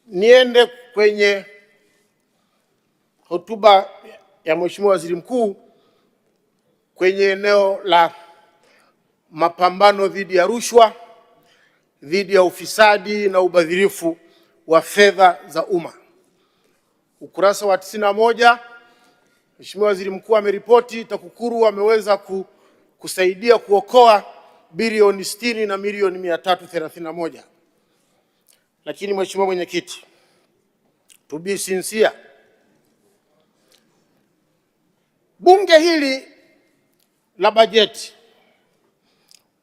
Niende kwenye hotuba ya Mheshimiwa Waziri Mkuu kwenye eneo la mapambano dhidi ya rushwa, dhidi ya ufisadi na ubadhirifu wa fedha za umma. Ukurasa wa 91, Mheshimiwa Waziri Mkuu ameripoti TAKUKURU ameweza kusaidia kuokoa bilioni 60 na milioni 331. Lakini Mheshimiwa Mwenyekiti, to be sincere, bunge hili la bajeti,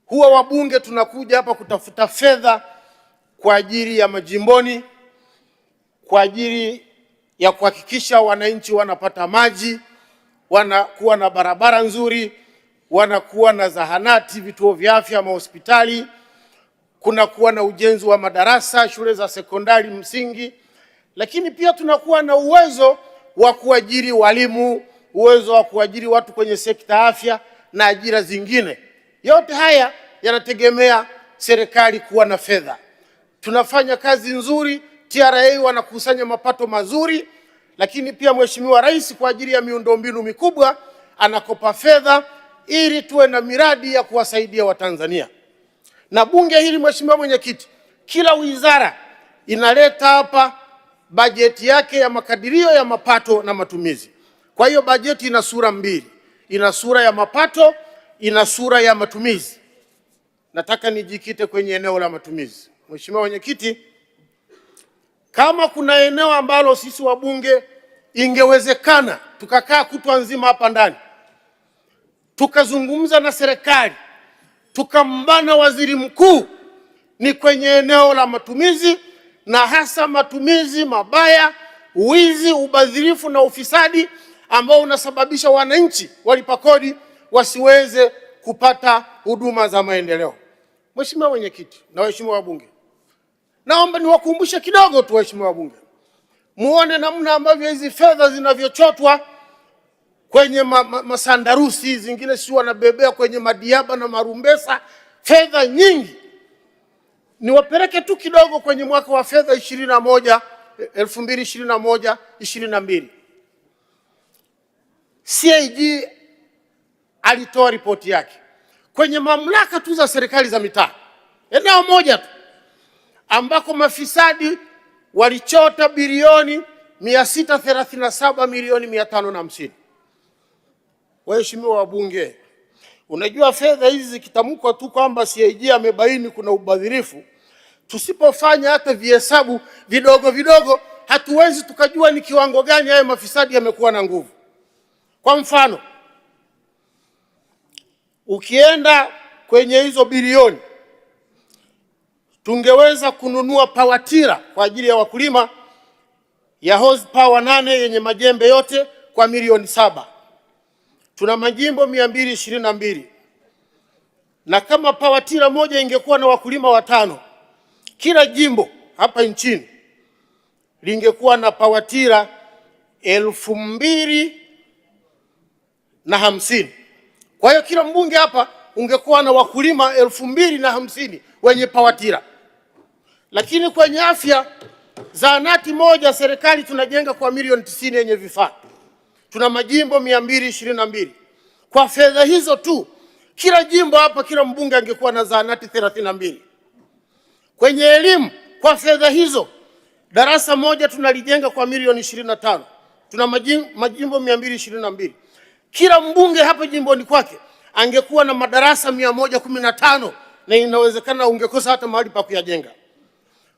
huwa wabunge tunakuja hapa kutafuta fedha kwa ajili ya majimboni, kwa ajili ya kuhakikisha wananchi wanapata maji, wanakuwa na barabara nzuri, wanakuwa na zahanati, vituo vya afya, mahospitali, kuna kuwa na ujenzi wa madarasa, shule za sekondari msingi, lakini pia tunakuwa na uwezo wa kuajiri walimu, uwezo wa kuajiri watu kwenye sekta ya afya na ajira zingine. Yote haya yanategemea serikali kuwa na fedha. Tunafanya kazi nzuri, TRA wanakusanya mapato mazuri, lakini pia Mheshimiwa Rais kwa ajili ya miundombinu mikubwa anakopa fedha ili tuwe na miradi ya kuwasaidia Watanzania. Na bunge hili, Mheshimiwa Mwenyekiti, kila wizara inaleta hapa bajeti yake ya makadirio ya mapato na matumizi. Kwa hiyo bajeti ina sura mbili, ina sura ya mapato, ina sura ya matumizi. Nataka nijikite kwenye eneo la matumizi. Mheshimiwa Mwenyekiti, kama kuna eneo ambalo sisi wabunge ingewezekana tukakaa kutwa nzima hapa ndani tukazungumza na serikali, tukambana waziri mkuu, ni kwenye eneo la matumizi, na hasa matumizi mabaya, wizi, ubadhirifu na ufisadi ambao unasababisha wananchi walipa kodi wasiweze kupata huduma za maendeleo. Mheshimiwa Mwenyekiti na waheshimiwa wabunge, naomba niwakumbushe kidogo tu waheshimiwa wabunge, muone namna ambavyo hizi fedha zinavyochotwa kwenye masandarusi, zingine si wanabebea kwenye madiaba na marumbesa, fedha nyingi. Niwapeleke tu kidogo kwenye mwaka wa fedha 2021/22. CAG alitoa ripoti yake kwenye mamlaka tu za serikali za mitaa, eneo moja tu ambako mafisadi walichota bilioni 637 milioni 550. Waheshimiwa wabunge, unajua fedha hizi zikitamkwa tu kwamba CAG amebaini kuna ubadhirifu, tusipofanya hata vihesabu vidogo vidogo hatuwezi tukajua ni kiwango gani haya mafisadi yamekuwa na nguvu. Kwa mfano, ukienda kwenye hizo bilioni, tungeweza kununua pawatira kwa ajili ya wakulima ya horsepower 8 yenye majembe yote kwa milioni 7. Tuna majimbo 222. Na kama pawatira moja ingekuwa na wakulima 5, kila jimbo hapa nchini lingekuwa na pawatira 2,050. Kwa hiyo kila mbunge hapa ungekuwa na wakulima 2,050 wenye pawatira. Lakini kwenye afya, zahanati moja serikali tunajenga kwa milioni 90 yenye vifaa. Tuna majimbo 222. Kwa fedha hizo tu, kila jimbo hapa, kila mbunge angekuwa na zahanati 32. Kwenye elimu, kwa fedha hizo, darasa moja tunalijenga kwa milioni 25. Tuna majimbo 222. Kila mbunge hapa jimboni kwake angekuwa na madarasa 115, na inawezekana ungekosa hata mahali pa kuyajenga.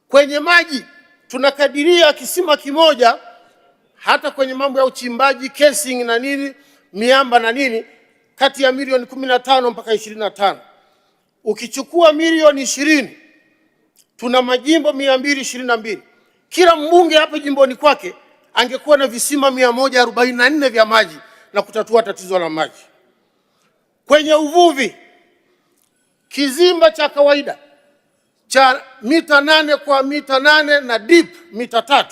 Kwenye maji, tunakadiria kisima kimoja, hata kwenye mambo ya uchimbaji, casing na nini, miamba na nini, kati ya milioni 15 mpaka 25. Ukichukua milioni 20, tuna majimbo 222. Kila mbunge hapa jimboni kwake angekuwa na visima 144 vya maji na kutatua tatizo la maji. Kwenye uvuvi, kizimba cha kawaida cha mita 8 kwa mita 8 na deep mita 3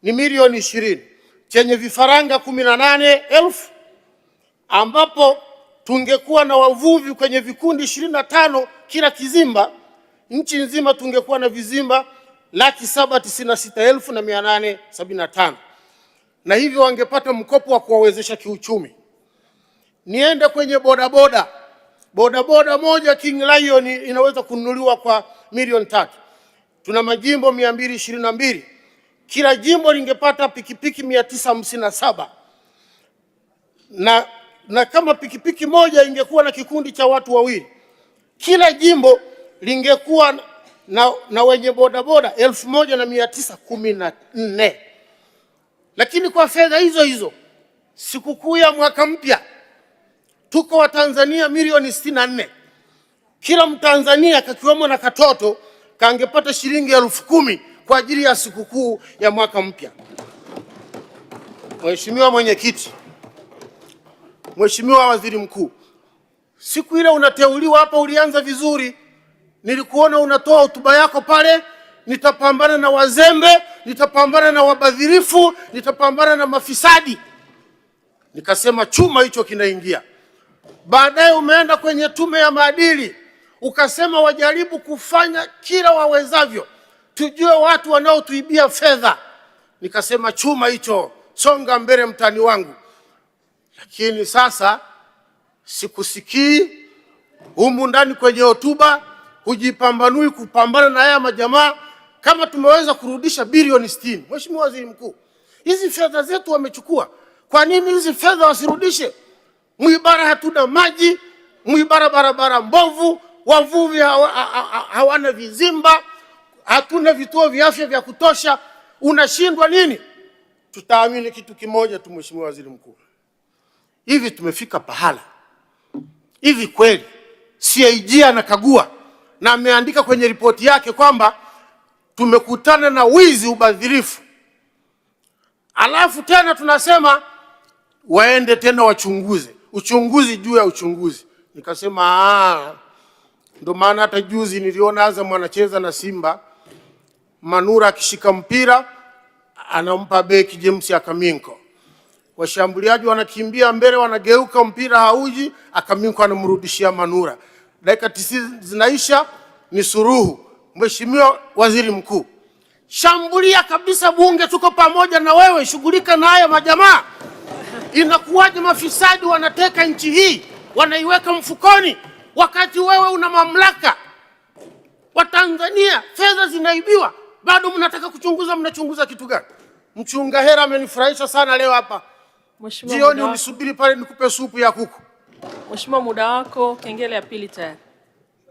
ni milioni 20, chenye vifaranga 18,000, ambapo tungekuwa na wavuvi kwenye vikundi 25 kila kizimba, nchi nzima tungekuwa na vizimba 1,796,875, na hivyo wangepata mkopo wa kuwawezesha kiuchumi. Niende kwenye bodaboda. Bodaboda moja King Lion inaweza kununuliwa kwa milioni 3. Tuna majimbo 222. Kila jimbo lingepata pikipiki 957. Na kama pikipiki moja ingekuwa na kikundi cha watu wawili, kila jimbo lingekuwa na wenye bodaboda 1914. Lakini kwa fedha hizo hizo, sikukuu ya mwaka mpya, tuko wa Tanzania milioni 64. Kila Mtanzania kakiwemo na katoto kangepata shilingi 10,000 kwa ajili ya sikukuu ya mwaka mpya. Mheshimiwa Mwenyekiti, Mheshimiwa Waziri Mkuu, siku ile unateuliwa hapa ulianza vizuri. Nilikuona unatoa hotuba yako pale, nitapambana na wazembe, nitapambana na wabadhirifu, nitapambana na mafisadi. Nikasema chuma hicho kinaingia. Baadaye umeenda kwenye tume ya maadili, ukasema wajaribu kufanya kila wawezavyo tujue watu wanaotuibia fedha. Nikasema chuma hicho, songa mbele mtani wangu. Lakini sasa sikusikii humu ndani kwenye hotuba, hujipambanui kupambana na haya majamaa. Kama tumeweza kurudisha bilioni 60, Mheshimiwa Waziri Mkuu, hizi fedha zetu wamechukua. Kwa nini hizi fedha wasirudishe? Mwibara hatuna maji, Mwibara barabara mbovu, wavuvi hawana vizimba, hatuna vituo vya afya vya kutosha. Unashindwa nini? Tutaamini kitu kimoja tu, Mheshimiwa Waziri Mkuu. Hivi tumefika pahala hivi kweli CAG anakagua na ameandika kwenye ripoti yake kwamba tumekutana na wizi, ubadhirifu, alafu tena tunasema waende tena wachunguze, uchunguzi juu ya uchunguzi. Nikasema ndo maana hata juzi niliona Azam anacheza na Simba, Manura akishika mpira anampa beki James Akaminko, washambuliaji wanakimbia mbele, wanageuka, mpira hauji, Akaminko anamrudishia Manura, dakika 90 zinaisha, ni suruhu. Mheshimiwa Waziri Mkuu, shambulia kabisa bunge, tuko pamoja na wewe, shughulika na haya majamaa. Inakuwaje mafisadi wanateka nchi hii wanaiweka mfukoni wakati wewe una mamlaka? Watanzania fedha zinaibiwa, bado mnataka kuchunguza. Mnachunguza kitu gani? Mchunga hera amenifurahisha sana leo hapa. Mheshimiwa, jioni unisubiri pale nikupe supu ya kuku. Mheshimiwa, muda wako, kengele ya pili tayari.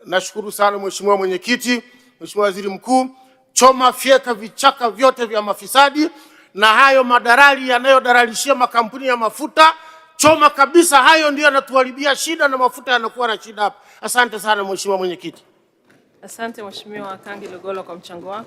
Nashukuru sana Mheshimiwa Mwenyekiti. Mheshimiwa Waziri Mkuu, choma fyeka vichaka vyote vya mafisadi na hayo madalali yanayodalalishia makampuni ya mafuta. Choma kabisa, hayo ndio yanatuharibia shida na mafuta yanakuwa na shida hapa. Asante sana Mheshimiwa Mwenyekiti. Asante Mheshimiwa Kangi Lugola kwa mchango wako.